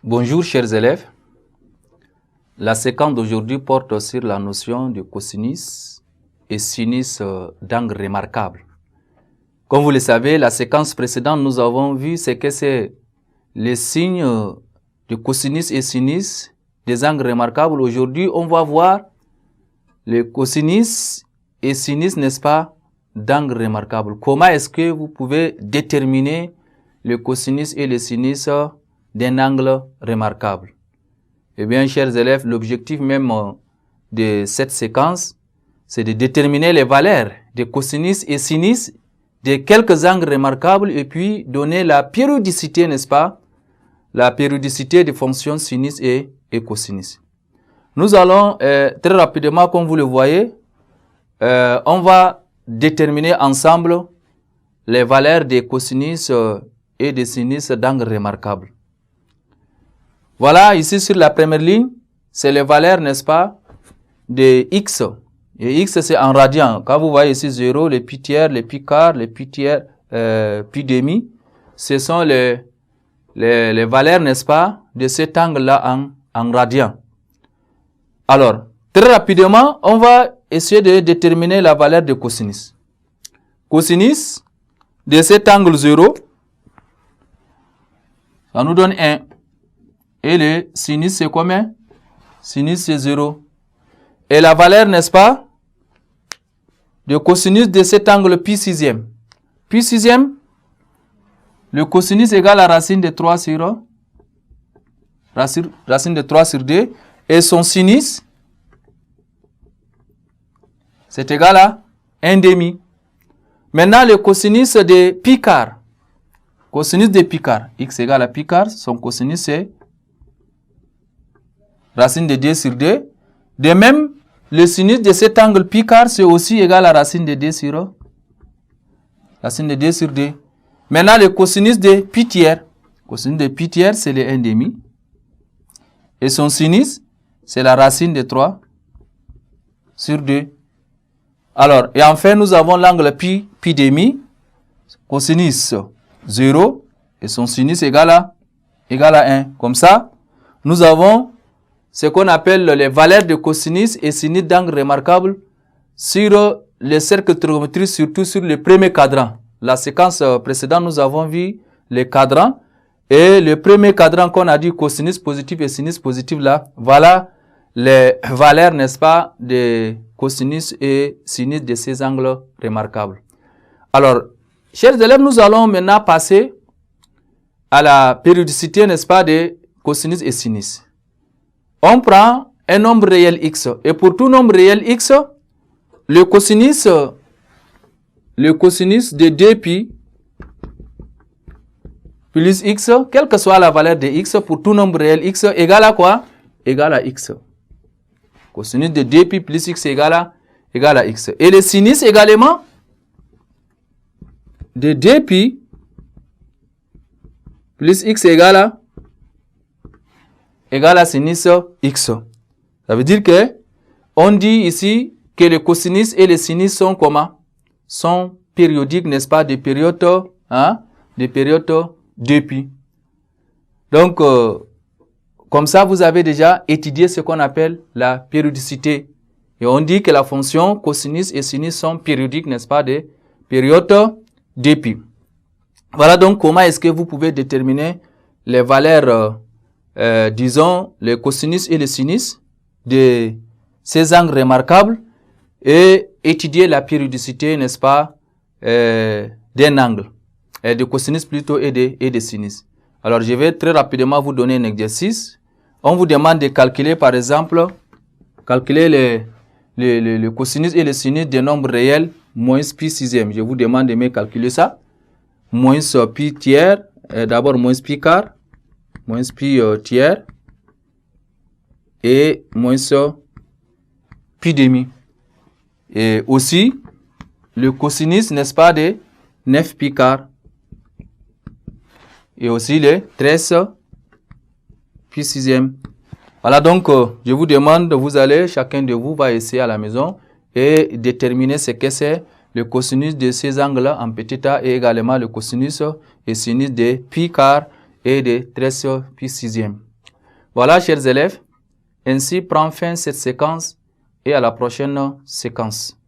Bonjour chers élèves. La séquence d'aujourd'hui porte sur la notion de cosinus et sinus d'angle remarquable. Comme vous le savez, la séquence précédente, nous avons vu ce que c'est les signes de cosinus et sinus des angles remarquables. Aujourd'hui, on va voir les cosinus et sinus, n'est-ce pas, d'angles remarquables. Comment est-ce que vous pouvez déterminer le cosinus et le sinus d'un angle remarquable? Eh bien, chers élèves, l'objectif même de cette séquence, c'est de déterminer les valeurs de cosinus et sinus de quelques angles remarquables et puis donner la périodicité, n'est-ce pas? La périodicité des fonctions sinus et cosinus. Nous allons très rapidement, comme vous le voyez, on va déterminer ensemble les valeurs des cosinus et des sinus d'angles remarquables. Voilà, ici sur la première ligne, c'est les valeurs, n'est-ce pas, de x. Et x, c'est en radian. Quand vous voyez ici 0, les pi tiers, les pi quart, les pi tiers, pi demi, ce sont les valeurs, n'est-ce pas, de cet angle-là en radian. Alors, très rapidement, on va essayer de déterminer la valeur de cosinus. Cosinus de cet angle 0, ça nous donne 1. Et le sinus, c'est combien? Sinus, c'est 0. Et la valeur, n'est-ce pas, de cosinus de cet angle pi sixième. Pi sixième, le cosinus égale à racine de 3 sur racine de 3 sur 2. Et son sinus, c'est égal à 1 demi. Maintenant, le cosinus de pi quart. Cosinus de pi quart. X égale à pi quart. Son cosinus, c'est racine de 2 sur 2. De même, le sinus de cet angle pi quart, c'est aussi égal à racine de 2 sur racine de 2 sur 2. Maintenant, le cosinus de pi tiers. Cosinus de pi tiers, c'est le 1 demi. Et son sinus, c'est la racine de 3 sur 2. Alors, et enfin, nous avons l'angle pi demi. Cosinus 0. Et son sinus égal à 1. Comme ça, nous avons ce qu'on appelle les valeurs de cosinus et sinus d'angle remarquable sur les cercles trigonométriques, surtout sur le premier cadran. La séquence précédente, nous avons vu les cadrans. Et le premier cadran qu'on a dit cosinus positif et sinus positif là, voilà les valeurs, n'est-ce pas, de cosinus et sinus de ces angles remarquables. Alors, chers élèves, nous allons maintenant passer à la périodicité, n'est-ce pas, de cosinus et sinus. On prend un nombre réel x. Et pour tout nombre réel x, le cosinus de 2pi plus x, quelle que soit la valeur de x, pour tout nombre réel x, égale à quoi? Égale à x. Cosinus de 2pi plus x égale à x. Et le sinus également de 2pi plus x égale à sinus x. Ça veut dire que on dit ici que le cosinus et le sinus sont comment? Sont périodiques, n'est-ce pas, des périodes 2pi. Donc, comme ça, vous avez déjà étudié ce qu'on appelle la périodicité. Et on dit que la fonction cosinus et sinus sont périodiques, n'est-ce pas, des périodes 2pi. Voilà donc comment est-ce que vous pouvez déterminer les valeurs, disons, les cosinus et les sinus de ces angles remarquables et étudier la périodicité, n'est-ce pas, d'un angle, de cosinus plutôt et de sinus. Alors, je vais très rapidement vous donner un exercice. On vous demande de calculer, par exemple, calculer le cosinus et le sinus des nombres réels moins pi sixième. Je vous demande de me calculer ça. Moins pi tiers, d'abord moins pi quart, moins pi tiers et moins pi demi. Et aussi, le cosinus, n'est-ce pas, de 9 pi quart. Et aussi les 13 pi sixième. Voilà donc, je vous demande, vous allez, chacun de vous va essayer à la maison et déterminer ce que c'est le cosinus de ces angles en petit a et également le cosinus et sinus de pi quart et de 13 pi sixième. Voilà, chers élèves, ainsi prend fin cette séquence et à la prochaine séquence.